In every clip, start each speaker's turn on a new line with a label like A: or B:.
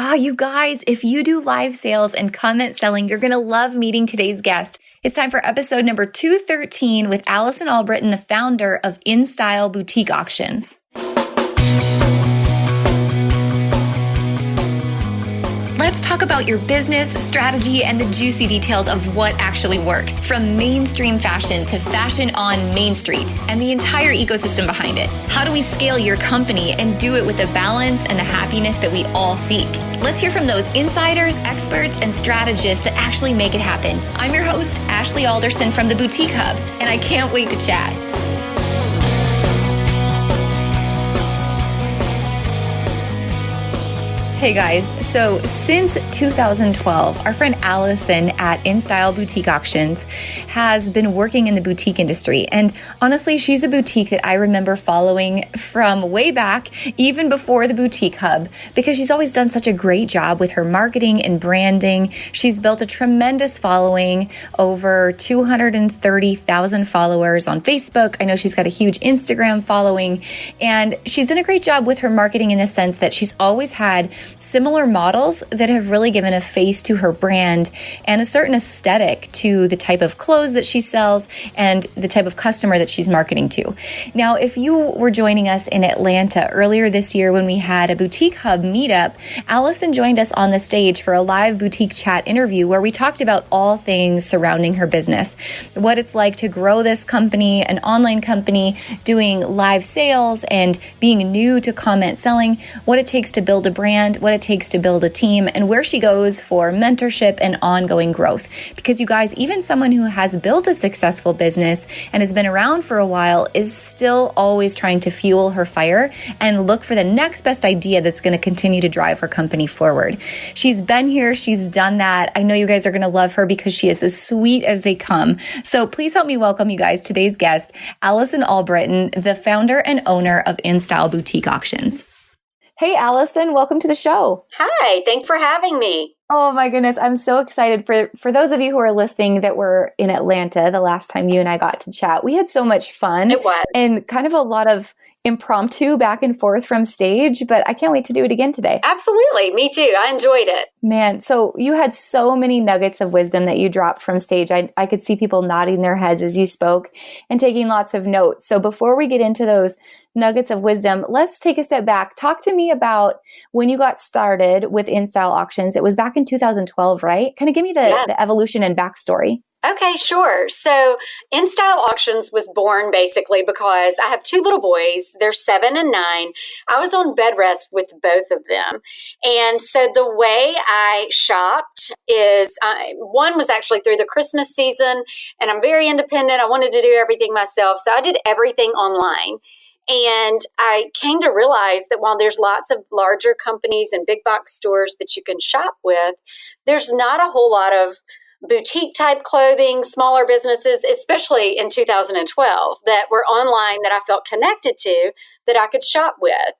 A: You guys, if you do live sales and comment selling, you're going to love meeting today's guest. It's time for episode number 213 with Allison Albritton, the founder of InStyle Boutique Auctions. Let's talk about your business, strategy, and the juicy details of what actually works, from mainstream fashion to fashion on Main Street and the entire ecosystem behind it. How do we scale your company and do it with the balance and the happiness that we all seek? Let's hear from those insiders, experts, and strategists that actually make it happen. I'm your host, Ashley Alderson from the Boutique Hub, and I can't wait to chat. Hey guys, so since 2012, our friend Allison at InStyle Boutique Auctions has been working in the boutique industry. And honestly, she's a boutique that I remember following from way back, even before the Boutique Hub, because she's always done such a great job with her marketing and branding. She's built a tremendous following, over 230,000 followers on Facebook. I know she's got a huge Instagram following, and she's done a great job with her marketing in the sense that she's always had similar models that have really given a face to her brand and a certain aesthetic to the type of clothes that she sells and the type of customer that she's marketing to. Now, if you were joining us in Atlanta earlier this year when we had a Boutique Hub meetup, Allison joined us on the stage for a live boutique chat interview where we talked about all things surrounding her business, what it's like to grow this company, an online company, doing live sales and being new to comment selling, what it takes to build a brand, what it takes to build a team, and where she goes for mentorship and ongoing growth. Because you guys, even someone who has built a successful business and has been around for a while is still always trying to fuel her fire and look for the next best idea that's going to continue to drive her company forward. She's been here. She's done that. I know you guys are going to love her because she is as sweet as they come. So please help me welcome you guys today's guest, Allison Albritton, the founder and owner of InStyle Boutique Auctions. Hey, Allison, welcome to the show.
B: Hi, thanks for having me.
A: Oh my goodness, I'm so excited. For those of you who are listening that were in Atlanta the last time you and I got to chat, we had so much fun.
B: It was.
A: And kind of a lot of impromptu back and forth from stage, but I can't wait to do it again today.
B: Absolutely, me too. I enjoyed it.
A: Man, so you had so many nuggets of wisdom that you dropped from stage. I could see people nodding their heads as you spoke and taking lots of notes. So before we get into those nuggets of wisdom, let's take a step back. Talk to me about when you got started with InStyle Auctions. It was back in 2012, right? Kind of give me the evolution and backstory.
B: Okay, sure. So InStyle Auctions was born basically because I have two little boys. They're 7 and 9. I was on bed rest with both of them. And so the way I shopped is, one was actually through the Christmas season, and I'm very independent. I wanted to do everything myself. So I did everything online. And I came to realize that while there's lots of larger companies and big box stores that you can shop with, there's not a whole lot of boutique type clothing, smaller businesses, especially in 2012, that were online that I felt connected to that I could shop with.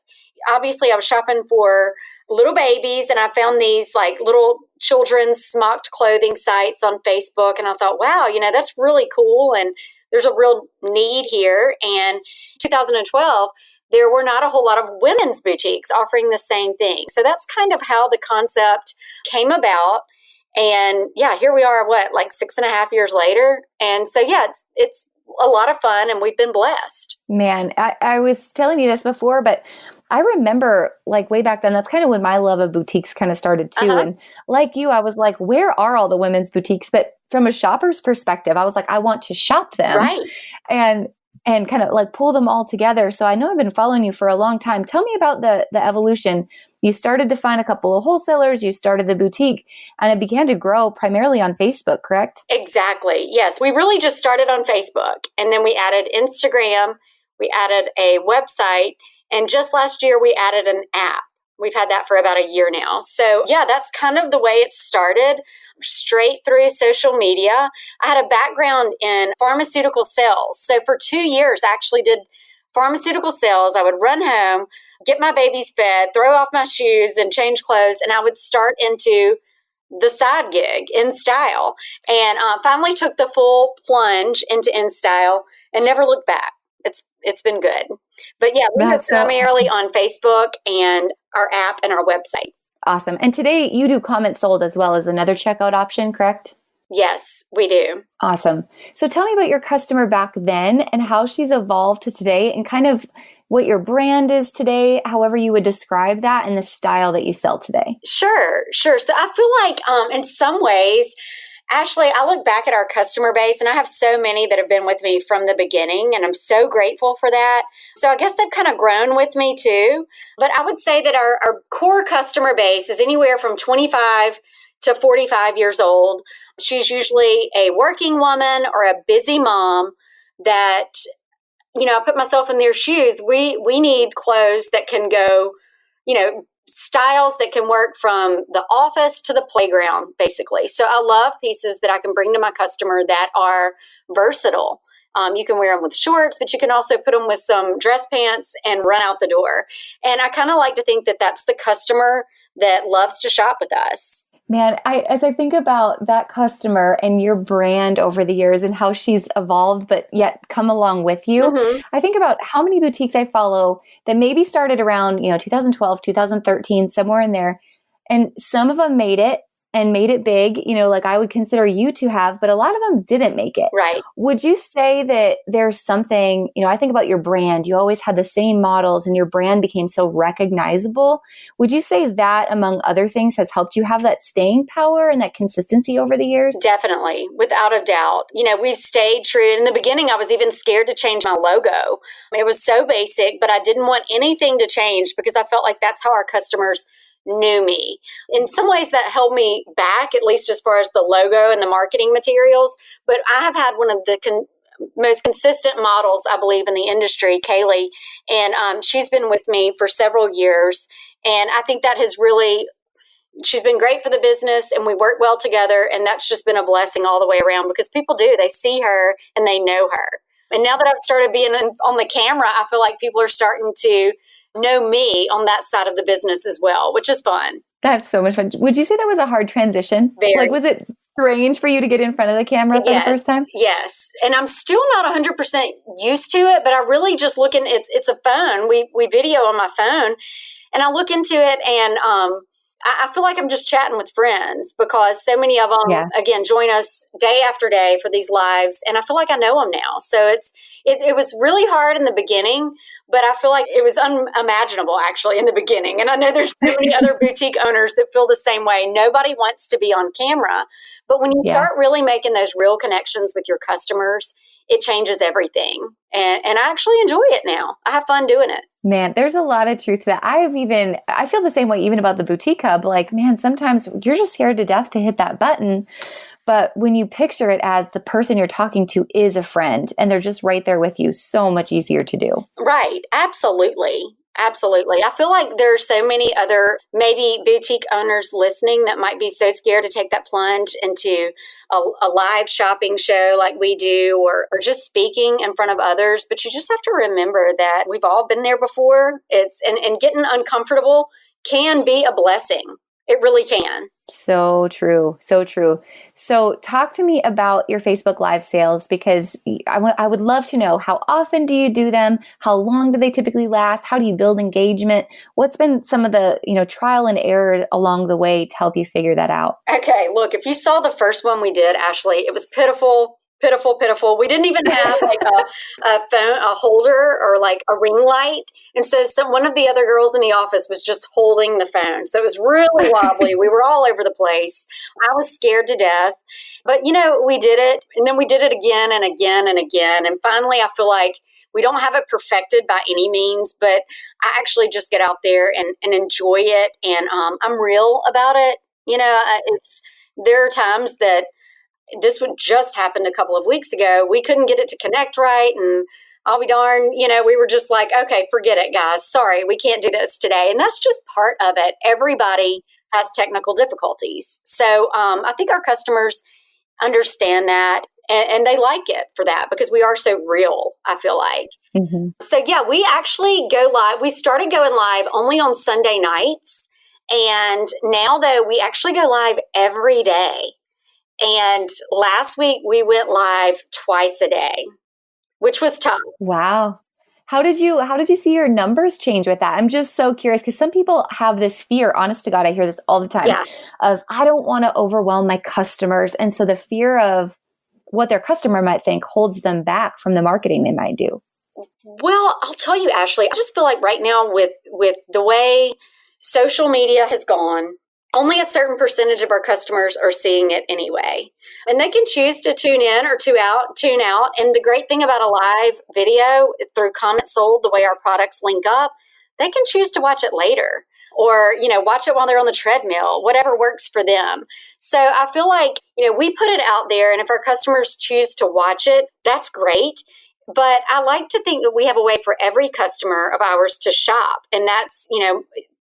B: Obviously, I was shopping for little babies, and I found these like little children's smocked clothing sites on Facebook, and I thought, wow, that's really cool, and there's a real need here. And 2012, there were not a whole lot of women's boutiques offering the same thing. So that's kind of how the concept came about. And yeah, here we are, like 6.5 years later. And so, yeah, it's a lot of fun, and we've been blessed.
A: Man, I was telling you this before, but I remember like way back then, that's kind of when my love of boutiques kind of started too. And like you, I was like, where are all the women's boutiques? But from a shopper's perspective, I was like, I want to shop them.
B: Right.
A: And kind of like pull them all together. So I know I've been following you for a long time. Tell me about the evolution. You started to find a couple of wholesalers, you started the boutique, and it began to grow primarily on Facebook, correct?
B: Exactly. Yes. We really just started on Facebook, and then we added Instagram, we added a website, and just last year we added an app. We've had that for about a year now. So yeah, that's kind of the way it started, straight through social media. I had a background in pharmaceutical sales. So for 2 years, I actually did pharmaceutical sales. I would run home, get my babies fed, throw off my shoes and change clothes, and I would start into the side gig, InStyle, and finally took the full plunge into InStyle and never looked back. It's been good. But yeah, we are primarily on Facebook and our app and our website.
A: Awesome. And today you do comments sold as well as another checkout option, correct?
B: Yes, we do.
A: Awesome. So tell me about your customer back then and how she's evolved to today and kind of what your brand is today, however you would describe that, and the style that you sell today.
B: Sure. So I feel like in some ways, Ashley, I look back at our customer base and I have so many that have been with me from the beginning, and I'm so grateful for that. So I guess they've kind of grown with me too. But I would say that our core customer base is anywhere from 25 to 45 years old. She's usually a working woman or a busy mom that, I put myself in their shoes. We need clothes that can go, styles that can work from the office to the playground, basically. So I love pieces that I can bring to my customer that are versatile. You can wear them with shorts, but you can also put them with some dress pants and run out the door. And I kind of like to think that that's the customer that loves to shop with us.
A: Man, as I think about that customer and your brand over the years and how she's evolved, but yet come along with you, I think about how many boutiques I follow that maybe started around, 2012, 2013, somewhere in there. And some of them made it and made it big, like I would consider you to have, but a lot of them didn't make it.
B: Right.
A: Would you say that there's something, I think about your brand, you always had the same models and your brand became so recognizable. Would you say that, among other things, has helped you have that staying power and that consistency over the years?
B: Definitely, without a doubt. We've stayed true. In the beginning, I was even scared to change my logo. It was so basic, but I didn't want anything to change because I felt like that's how our customers knew me. In some ways that held me back, at least as far as the logo and the marketing materials. But I have had one of the most consistent models, I believe, in the industry, Kaylee, and she's been with me for several years. And I think that has really, she's been great for the business, and we work well together. And that's just been a blessing all the way around because people they see her and they know her. And now that I've started being on the camera, I feel like people are starting to know me on that side of the business as well, which is fun.
A: That's so much fun. Would you say that was a hard transition?
B: Very.
A: Like, was it strange for you to get in front of the camera for the first time?
B: Yes. And I'm still not 100% used to it, but I really just look in, it's a phone. We video on my phone, and I look into it, and I feel like I'm just chatting with friends because so many of them, again, join us day after day for these lives. And I feel like I know them now. So it was really hard in the beginning, but I feel like it was unimaginable actually in the beginning. And I know there's so many other boutique owners that feel the same way. Nobody wants to be on camera. But when you start really making those real connections with your customers, it changes everything. And I actually enjoy it now. I have fun doing it.
A: Man, there's a lot of truth to that. I feel the same way even about the boutique hub. Like, man, sometimes you're just scared to death to hit that button. But when you picture it as the person you're talking to is a friend and they're just right there with you, so much easier to do.
B: Right. Absolutely. Absolutely. I feel like there are so many other maybe boutique owners listening that might be so scared to take that plunge into a live shopping show like we do, or just speaking in front of others. But you just have to remember that we've all been there before. And getting uncomfortable can be a blessing. It really can.
A: So true. So true. So talk to me about your Facebook Live sales, because I would love to know, how often do you do them? How long do they typically last? How do you build engagement? What's been some of the, trial and error along the way to help you figure that out?
B: Okay, look, if you saw the first one we did, Ashley, it was pitiful. We didn't even have like a phone, a holder, or like a ring light. And so one of the other girls in the office was just holding the phone. So it was really wobbly. We were all over the place. I was scared to death. But, we did it. And then we did it again and again and again. And finally, I feel like we don't have it perfected by any means, but I actually just get out there and enjoy it. And I'm real about it. There are times that this would just happened a couple of weeks ago. We couldn't get it to connect right. And I'll be darned, we were just like, okay, forget it, guys. Sorry, we can't do this today. And that's just part of it. Everybody has technical difficulties. So I think our customers understand that, and they like it for that because we are so real, I feel like.
A: Mm-hmm.
B: So yeah, we actually go live. We started going live only on Sunday nights. And now though, we actually go live every day. And last week we went live twice a day, which was tough.
A: Wow. How did you see your numbers change with that? I'm just so curious because some people have this fear, honest to God, I hear this all the time
B: Yeah.
A: of I don't want to overwhelm my customers. And so the fear of what their customer might think holds them back from the marketing they might do.
B: Well, I'll tell you, Ashley, I just feel like right now with the way social media has gone, only a certain percentage of our customers are seeing it anyway. And they can choose to tune in or tune out. And the great thing about a live video through Comments Sold, the way our products link up, they can choose to watch it later or, watch it while they're on the treadmill, whatever works for them. So I feel like, we put it out there, and if our customers choose to watch it, that's great. But I like to think that we have a way for every customer of ours to shop. And that's,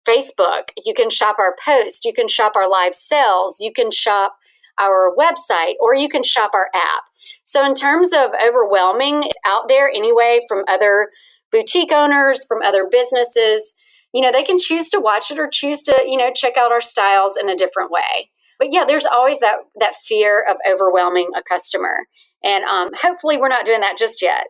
B: Facebook. You can shop our post. You can shop our live sales. You can shop our website, or you can shop our app. So in terms of overwhelming, it's out there anyway from other boutique owners, from other businesses. They can choose to watch it or choose to, check out our styles in a different way. But yeah, there's always that fear of overwhelming a customer. And hopefully we're not doing that just yet.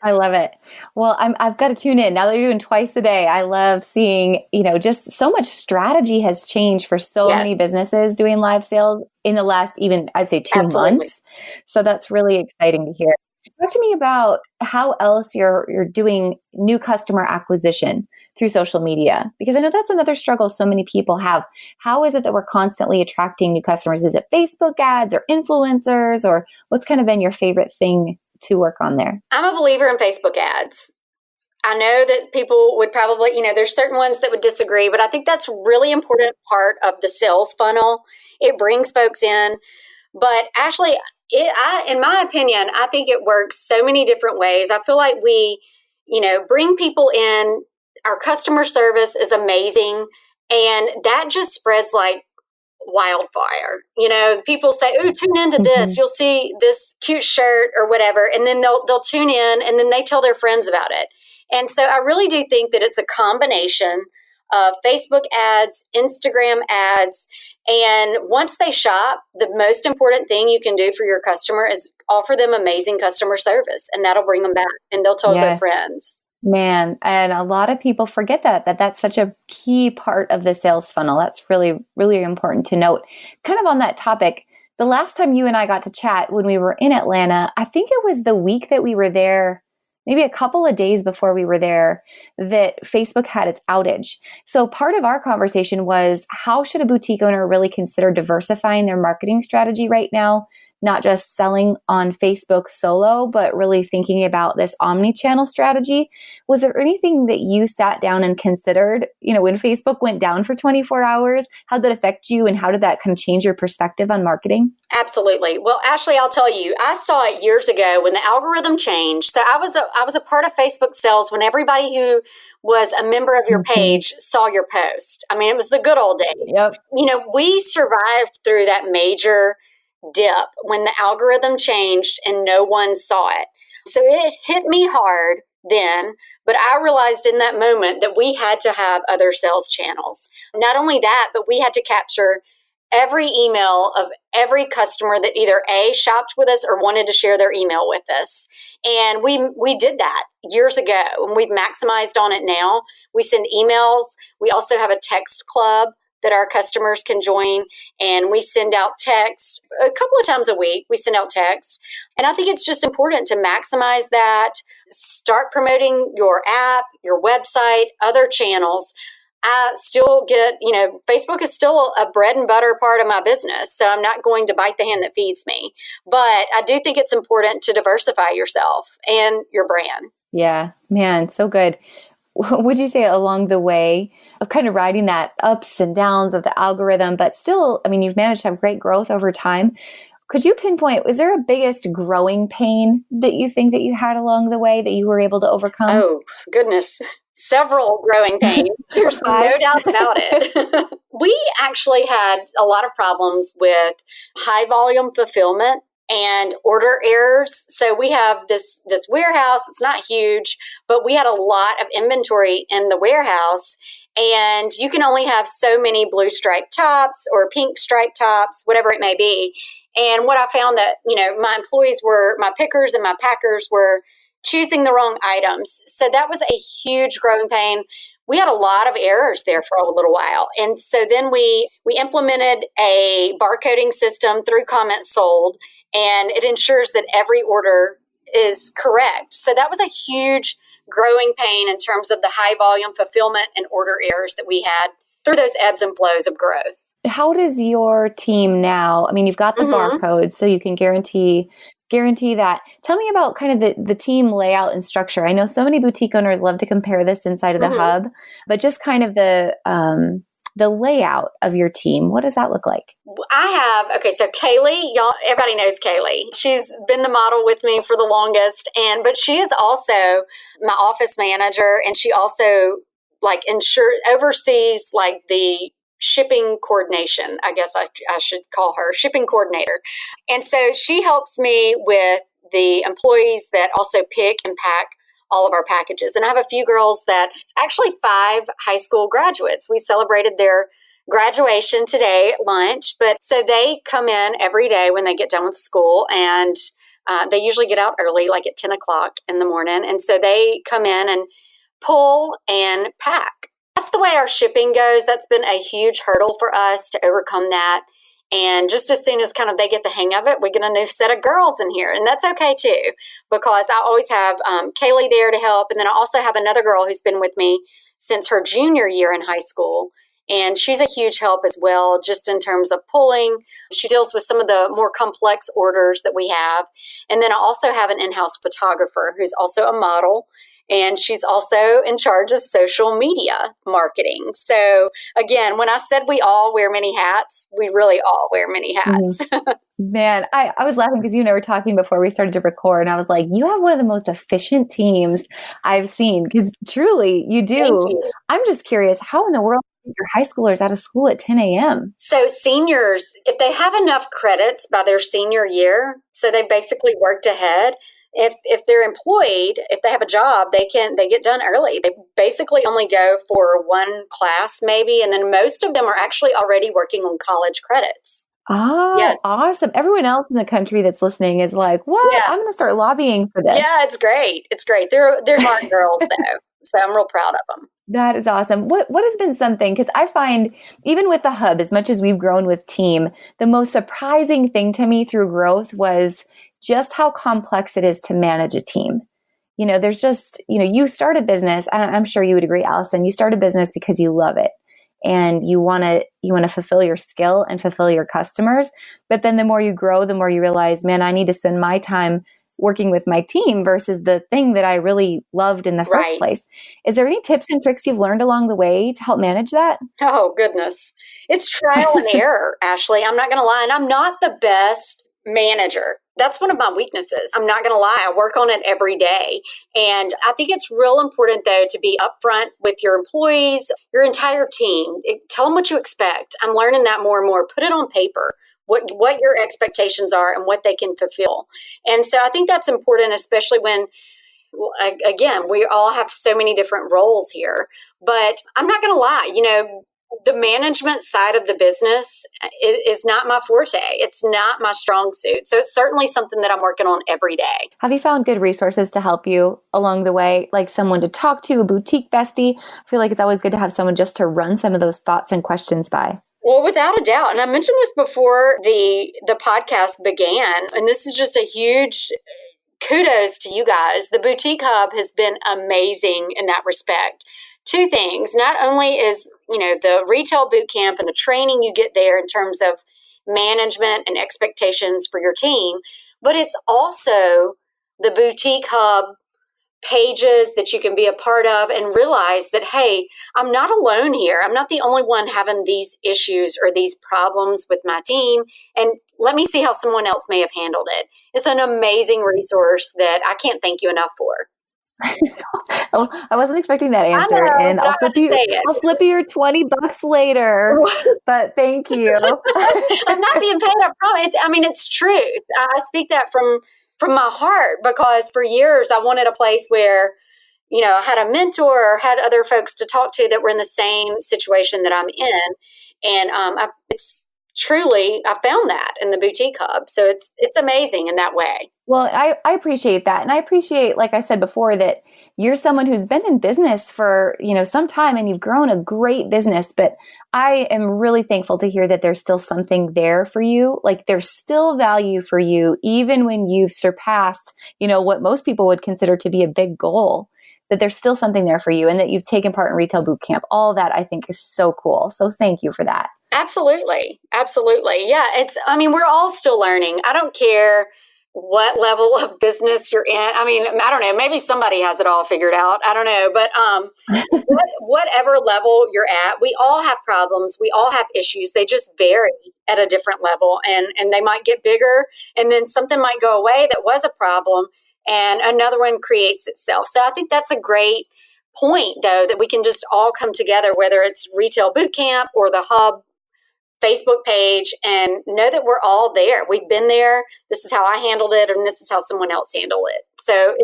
A: I love it. Well, I've got to tune in now that you're doing twice a day. I love seeing, just so much strategy has changed for so
B: Yes.
A: many businesses doing live sales in the last, even I'd say 2
B: Absolutely.
A: months. So that's really exciting to hear. Talk to me about how else you're doing new customer acquisition through social media, because I know that's another struggle so many people have. How is it that we're constantly attracting new customers? Is it Facebook ads or influencers, or what's kind of been your favorite thing to work on there?
B: I'm a believer in Facebook ads. I know that people would probably, there's certain ones that would disagree, but I think that's a really important part of the sales funnel. It brings folks in. But Ashley, in my opinion, I think it works so many different ways. I feel like we, bring people in. Our customer service is amazing. And that just spreads like wildfire. People say, "Oh, tune into this. You'll see this cute shirt or whatever," and then they'll tune in, and then they tell their friends about it. And so I really do think that it's a combination of Facebook ads, Instagram ads, and once they shop, the most important thing you can do for your customer is offer them amazing customer service, and that'll bring them back, and they'll tell their friends.
A: Man, and a lot of people forget that's such a key part of the sales funnel. That's really, really important to note. Kind of on that topic, the last time you and I got to chat when we were in Atlanta, I think it was the week that we were there, maybe a couple of days before we were there, that Facebook had its outage. So part of our conversation was, how should a boutique owner really consider diversifying their marketing strategy right now? Not just selling on Facebook solo, but really thinking about this omni-channel strategy. Was there anything that you sat down and considered, when Facebook went down for 24 hours, how did that affect you, and how did that kind of change your perspective on marketing?
B: Absolutely. Well, Ashley, I'll tell you, I saw it years ago when the algorithm changed. So I was a part of Facebook sales when everybody who was a member of your page saw your post. I mean, it was the good old days.
A: Yep.
B: We survived through that major dip when the algorithm changed and no one saw it. So it hit me hard then, but I realized in that moment that we had to have other sales channels. Not only that, but we had to capture every email of every customer that either A, shopped with us or wanted to share their email with us. And we did that years ago, and we've maximized on it now. We send emails. We also have a text club that our customers can join, and we send out text a couple of times a week. We send out text, and I think it's just important to maximize that. Start promoting your app, your website, other channels. I still get, Facebook is still a bread and butter part of my business, so I'm not going to bite the hand that feeds me. But I do think it's important to diversify yourself and your brand.
A: Yeah, man, so good. Would you say along the way of kind of riding that ups and downs of the algorithm, but still, I mean, you've managed to have great growth over time. Could you pinpoint, was there a biggest growing pain that you think that you had along the way that you were able to overcome?
B: Oh, goodness. Several growing pains. There's no doubt about it. We actually had a lot of problems with high volume fulfillment and order errors. So we have this warehouse. It's not huge, but we had a lot of inventory in the warehouse, and you can only have so many blue striped tops or pink striped tops, whatever it may be. And what I found that, my employees my pickers and my packers were choosing the wrong items. So that was a huge growing pain. We had a lot of errors there for a little while. And so then we implemented a barcoding system through Comments Sold, and it ensures that every order is correct. So that was a huge growing pain in terms of the high volume fulfillment and order errors that we had through those ebbs and flows of growth.
A: How does your team now, I mean, you've got the barcodes, so you can guarantee that. Tell me about kind of the team layout and structure. I know so many boutique owners love to compare this inside of the hub, but just kind of the layout of your team. What does that look like?
B: So Kaylee, everybody knows Kaylee. She's been the model with me for the longest, but she is also my office manager, and she also oversees like the shipping coordination. I guess I should call her shipping coordinator. And so she helps me with the employees that also pick and pack all of our packages. And I have a few girls actually 5 high school graduates. We celebrated their graduation today at lunch, but so they come in every day when they get done with school, and they usually get out early, like at 10 o'clock in the morning. And so they come in and pull and pack. That's the way our shipping goes. That's been a huge hurdle for us to overcome that. And just as soon as kind of they get the hang of it, we get a new set of girls in here. And that's okay too, because I always have Kaylee there to help. And then I also have another girl who's been with me since her junior year in high school. And she's a huge help as well, just in terms of pulling. She deals with some of the more complex orders that we have. And then I also have an in-house photographer who's also a model. And she's also in charge of social media marketing. So again, when I said we all wear many hats, we really all wear many hats.
A: Man, I was laughing because you and I were talking before we started to record, and I was like, you have one of the most efficient teams I've seen, because truly you do.
B: Thank you.
A: I'm just curious, how in the world are your high schoolers out of school at 10 a.m.?
B: So seniors, if they have enough credits by their senior year, so they basically worked ahead. If they're employed, if they have a job, they get done early. They basically only go for one class maybe, and then most of them are actually already working on college credits.
A: Oh, yeah. Awesome. Everyone else in the country that's listening is like, what? Yeah. I'm going to start lobbying for this.
B: Yeah, it's great. It's great. They're smart girls though. So I'm real proud of them.
A: That is awesome. What has been something, because I find even with the hub, as much as we've grown with team, the most surprising thing to me through growth was just how complex it is to manage a team. There's just, you start a business, and I'm sure you would agree, Allison, you start a business because you love it and you want to fulfill your skill and fulfill your customers. But then the more you grow, the more you realize, man, I need to spend my time working with my team versus the thing that I really loved in the first place. Is there any tips and tricks you've learned along the way to help manage that?
B: Oh, goodness. It's trial and error, Ashley. I'm not going to lie. And I'm not the best manager. That's one of my weaknesses. I'm not going to lie. I work on it every day. And I think it's real important, though, to be upfront with your employees, your entire team. Tell them what you expect. I'm learning that more and more. Put it on paper, what your expectations are and what they can fulfill. And so I think that's important, especially when, again, we all have so many different roles here. But I'm not going to lie, the management side of the business is not my forte. It's not my strong suit. So it's certainly something that I'm working on every day.
A: Have you found good resources to help you along the way? Like someone to talk to, a boutique bestie? I feel like it's always good to have someone just to run some of those thoughts and questions by.
B: Well, without a doubt. And I mentioned this before the podcast began, and this is just a huge kudos to you guys. The Boutique Hub has been amazing in that respect. 2 things. Not only is, the retail bootcamp and the training you get there in terms of management and expectations for your team, but it's also the Boutique Hub pages that you can be a part of and realize that, hey, I'm not alone here. I'm not the only one having these issues or these problems with my team. And let me see how someone else may have handled it. It's an amazing resource that I can't thank you enough for.
A: Oh, I wasn't expecting that answer, and I'll slip you your $20 later. But thank you.
B: I'm not being paid. I promise. It's truth. I speak that from my heart, because for years I wanted a place where, I had a mentor or had other folks to talk to that were in the same situation that I'm in, and it's truly, I found that in the boutique hub. So it's amazing in that way.
A: Well, I appreciate that. And I appreciate, like I said before, that you're someone who's been in business for, some time and you've grown a great business. But I am really thankful to hear that there's still something there for you. Like there's still value for you, even when you've surpassed, what most people would consider to be a big goal, that there's still something there for you and that you've taken part in Retail Bootcamp. All that I think is so cool. So thank you for that.
B: Absolutely. Absolutely. Yeah. We're all still learning. I don't care what level of business you're in. I don't know, maybe somebody has it all figured out. I don't know, but whatever level you're at, we all have problems. We all have issues. They just vary at a different level, and they might get bigger, and then something might go away that was a problem, and another one creates itself. So I think that's a great point, though, that we can just all come together, whether it's Retail Bootcamp or the Hub Facebook page, and know that we're all there. We've been there. This is how I handled it, and this is how someone else handled it. So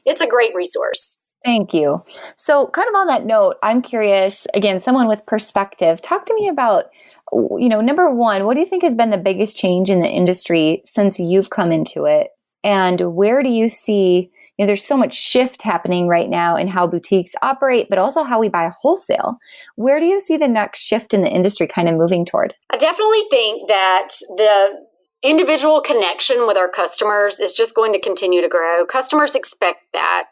B: it's a great resource.
A: Thank you. So kind of on that note, I'm curious, again, someone with perspective, talk to me about, number one, what do you think has been the biggest change in the industry since you've come into it? And where do you see, there's so much shift happening right now in how boutiques operate, but also how we buy wholesale. Where do you see the next shift in the industry kind of moving toward?
B: I definitely think that the individual connection with our customers is just going to continue to grow. Customers expect that.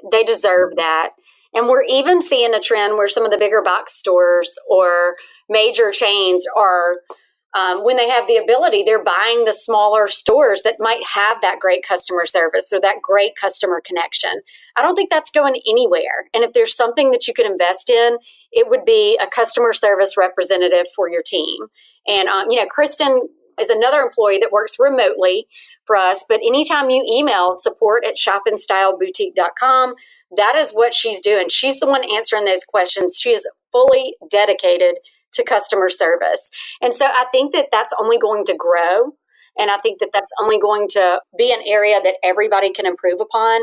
B: They deserve that. And we're even seeing a trend where some of the bigger box stores or major chains are, when they have the ability, they're buying the smaller stores that might have that great customer service or that great customer connection. I don't think that's going anywhere. And if there's something that you could invest in, it would be a customer service representative for your team. And, Kristen is another employee that works remotely for us. But anytime you email support@shopandstyleboutique.com, that is what she's doing. She's the one answering those questions. She is fully dedicated to customer service. And so I think that that's only going to grow. And I think that that's only going to be an area that everybody can improve upon.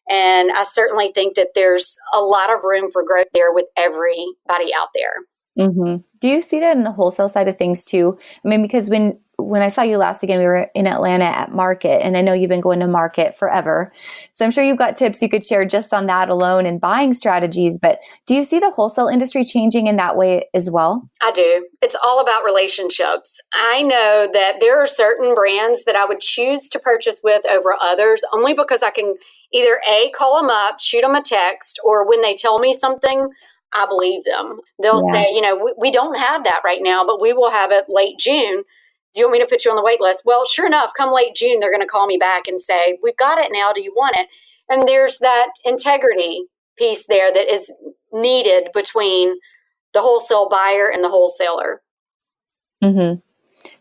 B: And I certainly think that there's a lot of room for growth there with everybody out there.
A: Mm-hmm. Do you see that in the wholesale side of things too? Because when I saw you last again, we were in Atlanta at Market, and I know you've been going to Market forever. So I'm sure you've got tips you could share just on that alone and buying strategies. But do you see the wholesale industry changing in that way as well?
B: I do. It's all about relationships. I know that there are certain brands that I would choose to purchase with over others only because I can either A, call them up, shoot them a text, or when they tell me something, I believe them. They'll say, we don't have that right now, but we will have it late June. Do you want me to put you on the wait list? Well, sure enough, come late June, they're going to call me back and say, we've got it now. Do you want it? And there's that integrity piece there that is needed between the wholesale buyer and the wholesaler.
A: Mm-hmm.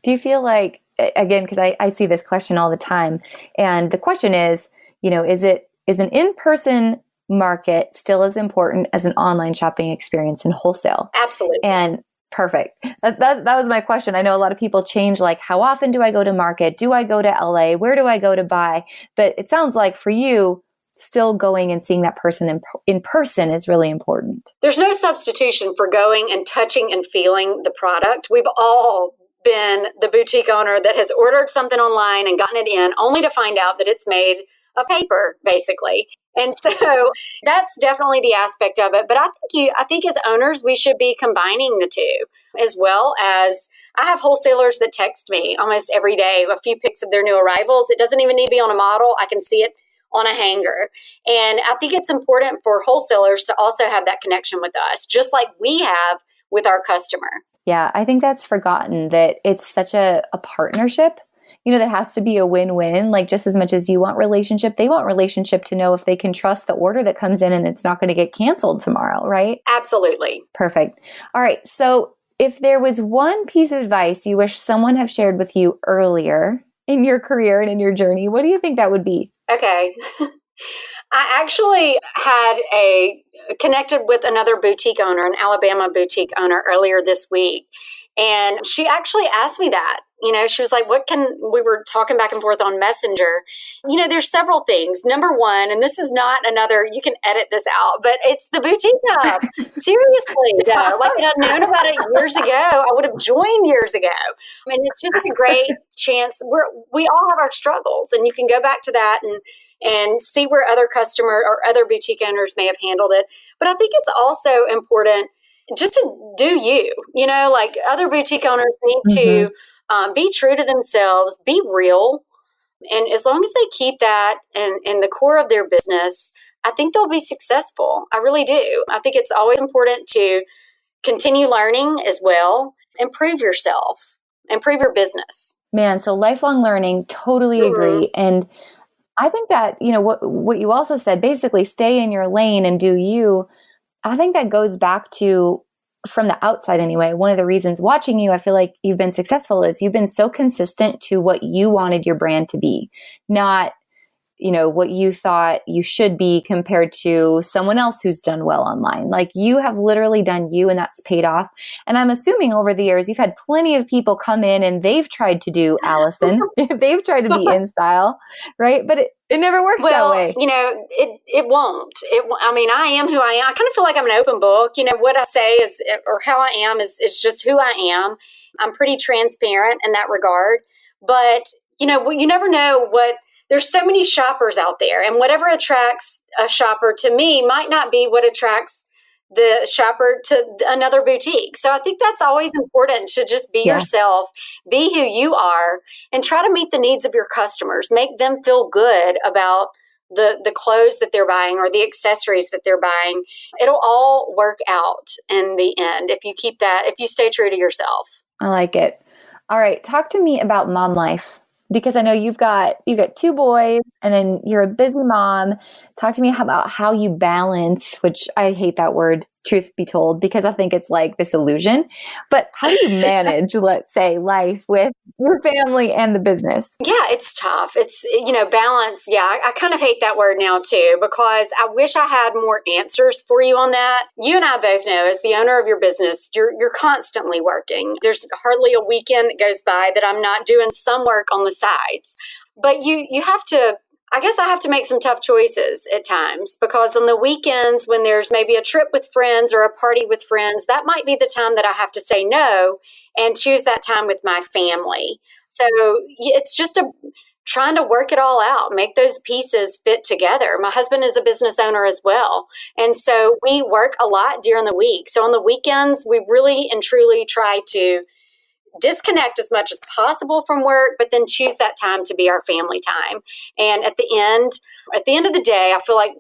A: Do you feel like, again, because I see this question all the time, and the question is, is an in-person market still as important as an online shopping experience in wholesale?
B: Absolutely.
A: And perfect. That was my question. I know a lot of people change, like, how often do I go to Market? Do I go to LA? Where do I go to buy? But it sounds like for you, still going and seeing that person in person is really important.
B: There's no substitution for going and touching and feeling the product. We've all been the boutique owner that has ordered something online and gotten it in only to find out that it's made of paper, basically. And so that's definitely the aspect of it. But I think as owners, we should be combining the two, as well as I have wholesalers that text me almost every day, a few pics of their new arrivals. It doesn't even need to be on a model. I can see it on a hanger. And I think it's important for wholesalers to also have that connection with us, just like we have with our customer.
A: Yeah, I think that's forgotten, that it's such a partnership. That has to be a win-win. Like, just as much as you want relationship, they want relationship to know if they can trust the order that comes in and it's not going to get canceled tomorrow, right?
B: Absolutely.
A: Perfect. All right. So if there was one piece of advice you wish someone had shared with you earlier in your career and in your journey, what do you think that would be?
B: Okay. I actually had connected with another boutique owner, an Alabama boutique owner, earlier this week. And she actually asked me that. She was like, we were talking back and forth on Messenger. There's several things. Number one, and this is not another, you can edit this out, but it's the boutique hub. Seriously, though, like I'd known about it years ago, I would have joined years ago. I mean, it's just a great chance. We all have our struggles, and you can go back to that and see where other customer or other boutique owners may have handled it. But I think it's also important just to do you, like other boutique owners need to be true to themselves, be real. And as long as they keep that in the core of their business, I think they'll be successful. I really do. I think it's always important to continue learning as well, improve yourself, improve your business.
A: Man, so lifelong learning, totally agree. And I think that, what you also said, basically stay in your lane and do you. I think that goes back to, from the outside anyway, one of the reasons watching you, I feel like you've been successful is you've been so consistent to what you wanted your brand to be, not what you thought you should be compared to someone else who's done well online. Like you have literally done you, and that's paid off. And I'm assuming over the years, you've had plenty of people come in and they've tried to do Allison. They've tried to be InStyle, right? But it never works that way.
B: It won't. I am who I am. I kind of feel like I'm an open book. What I say is, or how I am is just who I am. I'm pretty transparent in that regard. But, you never know there's so many shoppers out there, and whatever attracts a shopper to me might not be what attracts the shopper to another boutique. So I think that's always important to just be yourself, be who you are, and try to meet the needs of your customers. Make them feel good about the clothes that they're buying or the accessories that they're buying. It'll all work out in the end if you stay true to yourself.
A: I like it. All right. Talk to me about mom life, because I know you've got 2 boys and then you're a busy mom. Talk to me about how you balance, which I hate that word, truth be told, because I think it's like this illusion. But how do you manage, let's say, life with your family and the business?
B: Yeah, it's tough. It's, balance. Yeah, I kind of hate that word now too, because I wish I had more answers for you on that. You and I both know, as the owner of your business, you're constantly working. There's hardly a weekend that goes by that I'm not doing some work on the sides. But you have to, I guess I have to make some tough choices at times, because on the weekends when there's maybe a trip with friends or a party with friends, that might be the time that I have to say no and choose that time with my family. So it's just trying to work it all out, make those pieces fit together. My husband is a business owner as well. And so we work a lot during the week. So on the weekends, we really and truly try to disconnect as much as possible from work, but then choose that time to be our family time. And at the end of the day, I feel like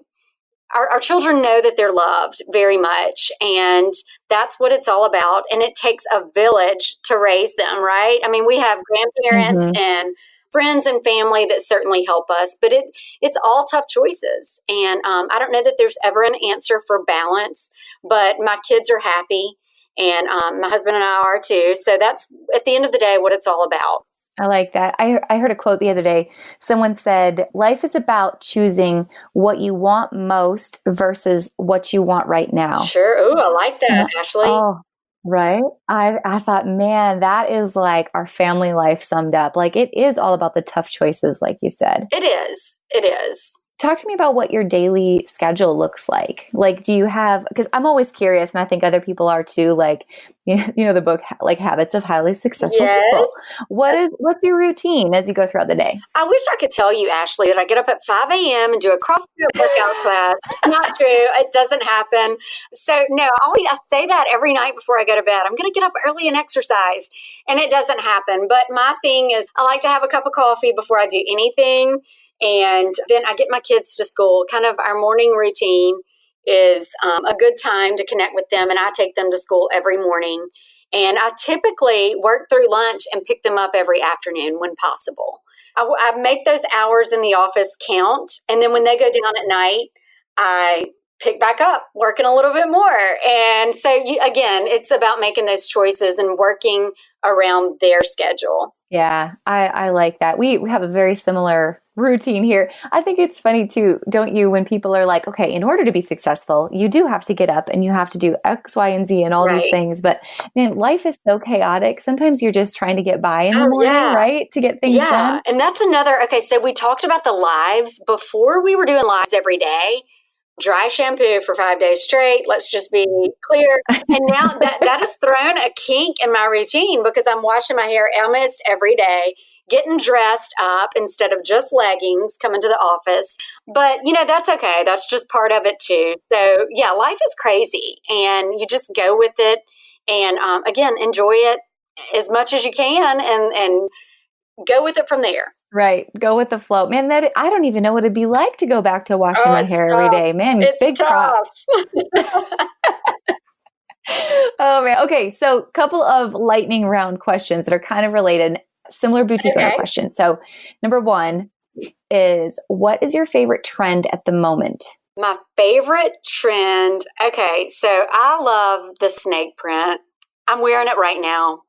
B: our children know that they're loved very much, and that's what it's all about. And it takes a village to raise them, right? I mean, we have grandparents and friends and family that certainly help us, but it's all tough choices. And I don't know that there's ever an answer for balance, but my kids are happy. And my husband and I are too. So that's, at the end of the day, what it's all about.
A: I like that. I heard a quote the other day. Someone said, life is about choosing what you want most versus what you want right now.
B: Sure. Ooh, I like that, Ashley.
A: Oh, right. I thought, man, that is like our family life summed up. Like it is all about the tough choices, like you said.
B: It is. It is.
A: Talk to me about what your daily schedule looks like. Like, do you have, because I'm always curious, and I think other people are too, like, the book, like Habits of Highly Successful People. What's your routine as you go throughout the day?
B: I wish I could tell you, Ashley, that I get up at 5 a.m. and do a CrossFit workout class. Not true. It doesn't happen. So no, I say that every night before I go to bed. I'm going to get up early and exercise, and it doesn't happen. But my thing is, I like to have a cup of coffee before I do anything. And then I get my kids to school. Kind of our morning routine is a good time to connect with them, and I take them to school every morning. And I typically work through lunch and pick them up every afternoon when possible. I make those hours in the office count, and then when they go down at night, I pick back up, working a little bit more. And so, again, it's about making those choices and working around their schedule.
A: Yeah, I like that. We have a very similar routine here. I think it's funny too, don't you, when people are like, okay, in order to be successful, you do have to get up and you have to do X, Y, and Z and all these things. But man, life is so chaotic. Sometimes you're just trying to get by in the morning, right? To get things done.
B: And that's another, okay, so we talked about the lives. Before we were doing lives every day, dry shampoo for 5 days straight. Let's just be clear. And now that has thrown a kink in my routine because I'm washing my hair almost every day, getting dressed up instead of just leggings coming to the office. But, that's okay. That's just part of it too. So yeah, life is crazy and you just go with it. And again, enjoy it as much as you can and go with it from there.
A: Right. Go with the flow. Man, I don't even know what it'd be like to go back to washing my hair every day. Man,
B: it's
A: big
B: tough.
A: Oh, man. Okay. So couple of lightning round questions that are kind of related, similar boutique owner questions. So number one is, what is your favorite trend at the moment?
B: My favorite trend. Okay. So I love the snake print. I'm wearing it right now.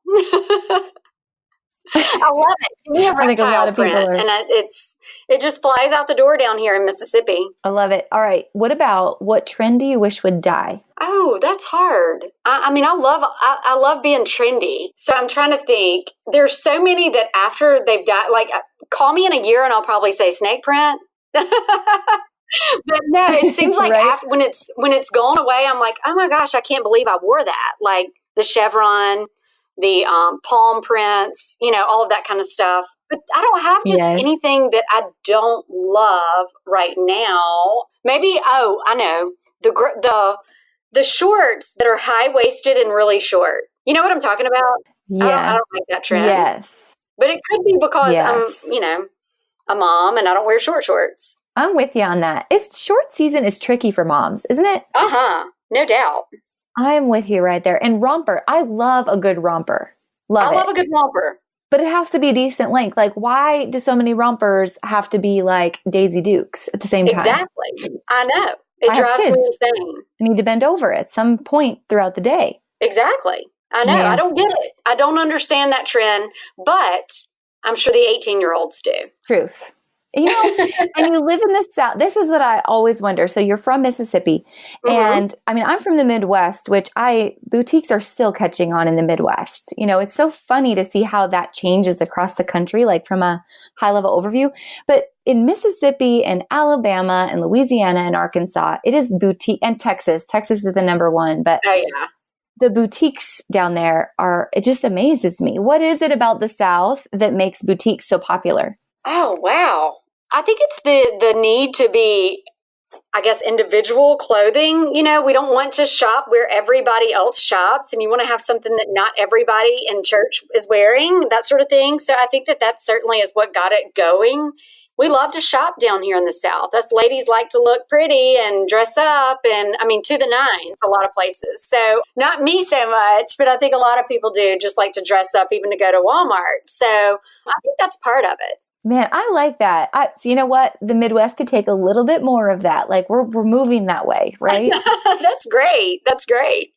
B: I love it.
A: I think a lot of people are.
B: And it just flies out the door down here in Mississippi.
A: I love it. All right. What trend do you wish would die?
B: Oh, that's hard. I love being trendy. So I'm trying to think. There's so many that after they've died, like call me in a year and I'll probably say snake print. But no, it seems like after, when it's gone away, I'm like, oh my gosh, I can't believe I wore that. Like the chevron, the palm prints, all of that kind of stuff. But I don't have just anything that I don't love right now. Maybe, I know, the shorts that are high-waisted and really short. You know what I'm talking about?
A: Yeah.
B: I don't like that trend.
A: Yes.
B: But it could be because I'm, a mom and I don't wear shorts.
A: I'm with you on that. Short season is tricky for moms, isn't it?
B: No doubt.
A: I'm with you right there. And romper. I love a good romper. I love
B: a good romper.
A: But it has to be decent length. Like, why do so many rompers have to be like Daisy Dukes at the same time?
B: Exactly. I know. It drives me insane.
A: I need to bend over at some point throughout the day.
B: Exactly. I know. I don't get it. I don't understand that trend, but I'm sure the 18-year-olds do.
A: Truth. And you live in the South. This is what I always wonder. So you're from Mississippi. And I'm from the Midwest, which boutiques are still catching on in the Midwest. It's so funny to see how that changes across the country, like from a high level overview. But in Mississippi and Alabama and Louisiana and Arkansas, it is boutique, and Texas. Texas is the number one. But the boutiques down there it just amazes me. What is it about the South that makes boutiques so popular?
B: Oh, wow. I think it's the need to be, I guess, individual clothing. We don't want to shop where everybody else shops, and you want to have something that not everybody in church is wearing, that sort of thing. So I think that certainly is what got it going. We love to shop down here in the South. Us ladies like to look pretty and dress up and, to the nines, a lot of places. So not me so much, but I think a lot of people do just like to dress up even to go to Walmart. So I think that's part of it.
A: Man, I like that. So you know what? The Midwest could take a little bit more of that. Like we're moving that way, right?
B: That's great. That's great.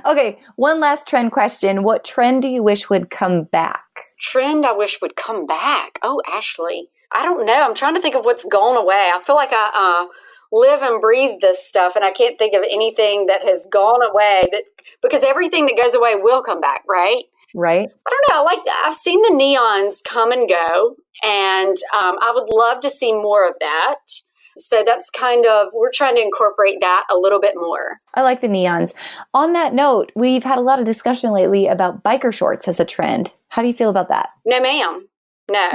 A: Okay. One last trend question. What trend do you wish would come back?
B: Trend I wish would come back. Oh, Ashley. I don't know. I'm trying to think of what's gone away. I feel like I live and breathe this stuff, and I can't think of anything that has gone away because everything that goes away will come back, right?
A: Right.
B: I don't know. I've seen the neons come and go, and I would love to see more of that. So that's we're trying to incorporate that a little bit more.
A: I like the neons. On that note, we've had a lot of discussion lately about biker shorts as a trend. How do you feel about that?
B: No, ma'am. No.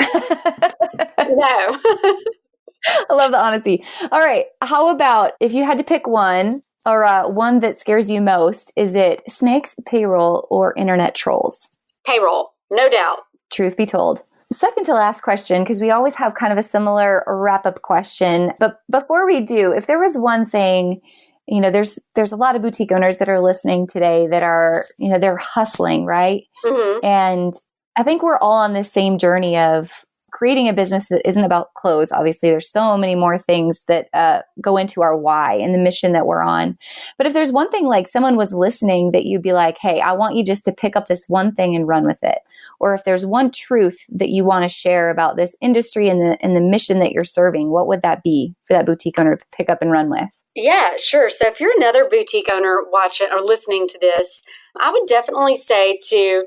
B: No.
A: I love the honesty. All right. How about if you had to pick one, or one that scares you most, is it snakes, payroll, or internet trolls?
B: Payroll, no doubt. Truth
A: be told. Second to last question, because we always have kind of a similar wrap-up question. But before we do, if there was one thing, there's a lot of boutique owners that are listening today that are, they're hustling, right?
B: Mm-hmm.
A: And I think we're all on this same journey of creating a business that isn't about clothes. Obviously, there's so many more things that go into our why and the mission that we're on. But if there's one thing, like someone was listening that you'd be like, hey, I want you just to pick up this one thing and run with it. or if there's one truth that you want to share about this industry and the mission that you're serving, what would that be for that boutique owner to pick up and run with?
B: Yeah, sure. So if you're another boutique owner watching or listening to this, I would definitely say to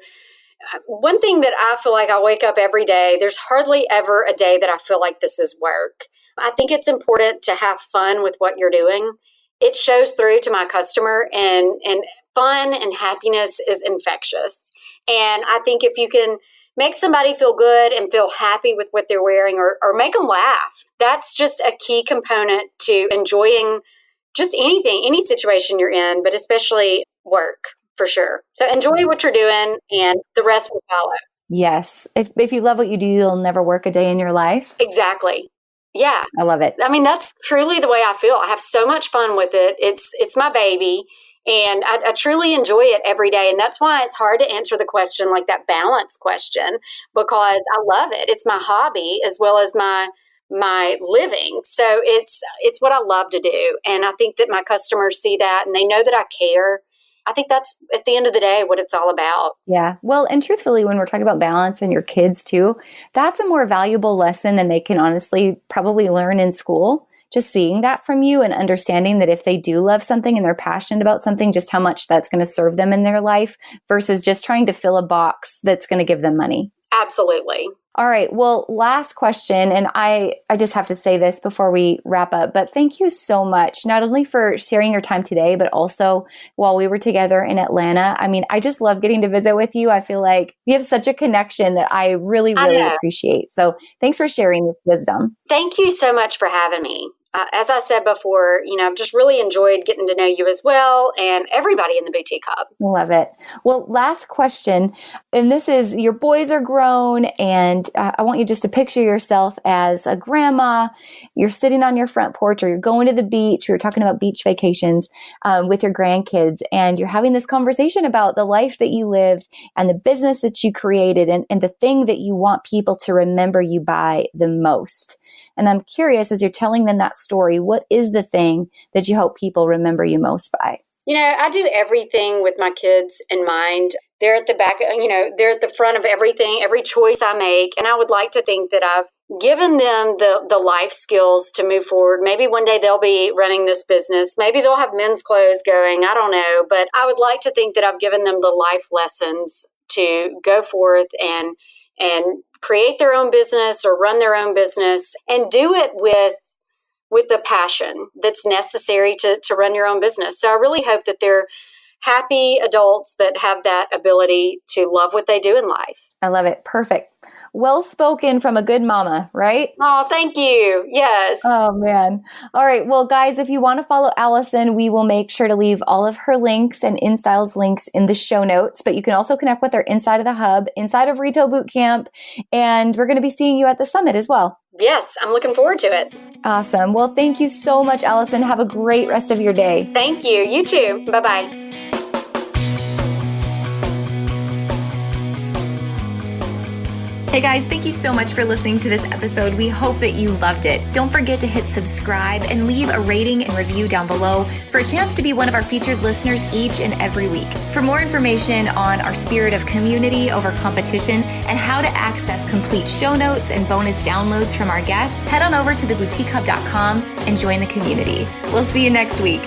B: one thing that I feel like I wake up every day, there's hardly ever a day that I feel like this is work. I think it's important to have fun with what you're doing. It shows through to my customer, and fun and happiness is infectious. And I think if you can make somebody feel good and feel happy with what they're wearing, or make them laugh, that's just a key component to enjoying just anything, any situation you're in, but especially work for sure. So enjoy what you're doing and the rest will follow.
A: Yes. If you love what you do, you'll never work a day in your life.
B: Exactly. Yeah.
A: I love it.
B: I mean, that's truly the way I feel. I have so much fun with it. It's my baby, and I truly enjoy it every day. And that's why it's hard to answer the question, like that balance question, because I love it. It's my hobby as well as my living. So it's what I love to do. And I think that my customers see that and they know that I care. I think that's at the end of the day what it's all about.
A: Yeah. Well, and truthfully, when we're talking about balance and your kids too, that's a more valuable lesson than they can honestly probably learn in school. Just seeing that from you and understanding that if they do love something and they're passionate about something, just how much that's going to serve them in their life versus just trying to fill a box that's going to give them money.
B: Absolutely.
A: All right. Well, last question. And I just have to say this before we wrap up, but thank you so much, not only for sharing your time today, but also while we were together in Atlanta. I mean, I just love getting to visit with you. I feel like we have such a connection that I really, really appreciate. So thanks for sharing this wisdom.
B: Thank you so much for having me. As I said before, I've just really enjoyed getting to know you as well and everybody in the Boutique Hub.
A: Love it. Well, last question, and this is, your boys are grown, and I want you just to picture yourself as a grandma. You're sitting on your front porch, or you're going to the beach. We were talking about beach vacations with your grandkids, and you're having this conversation about the life that you lived and the business that you created and the thing that you want people to remember you by the most. And I'm curious, as you're telling them that story, what is the thing that you hope people remember you most by?
B: I do everything with my kids in mind. They're at the back, they're at the front of everything, every choice I make. And I would like to think that I've given them the life skills to move forward. Maybe one day they'll be running this business. Maybe they'll have men's clothes going. I don't know. But I would like to think that I've given them the life lessons to go forth and create their own business or run their own business and do it with the passion that's necessary to run your own business. So I really hope that they're happy adults that have that ability to love what they do in life.
A: I love it. Perfect. Well spoken from a good mama, right?
B: Oh, thank you. Yes.
A: Oh, man. All right. Well, guys, if you want to follow Allison, we will make sure to leave all of her links and InStyle's links in the show notes. But you can also connect with her inside of the hub, inside of Retail Bootcamp. And we're going to be seeing you at the summit as well.
B: Yes, I'm looking forward to it.
A: Awesome. Well, thank you so much, Allison. Have a great rest of your day.
B: Thank you. You too. Bye-bye.
A: Hey guys, thank you so much for listening to this episode. We hope that you loved it. Don't forget to hit subscribe and leave a rating and review down below for a chance to be one of our featured listeners each and every week. For more information on our spirit of community over competition and how to access complete show notes and bonus downloads from our guests, head on over to theboutiquehub.com and join the community. We'll see you next week.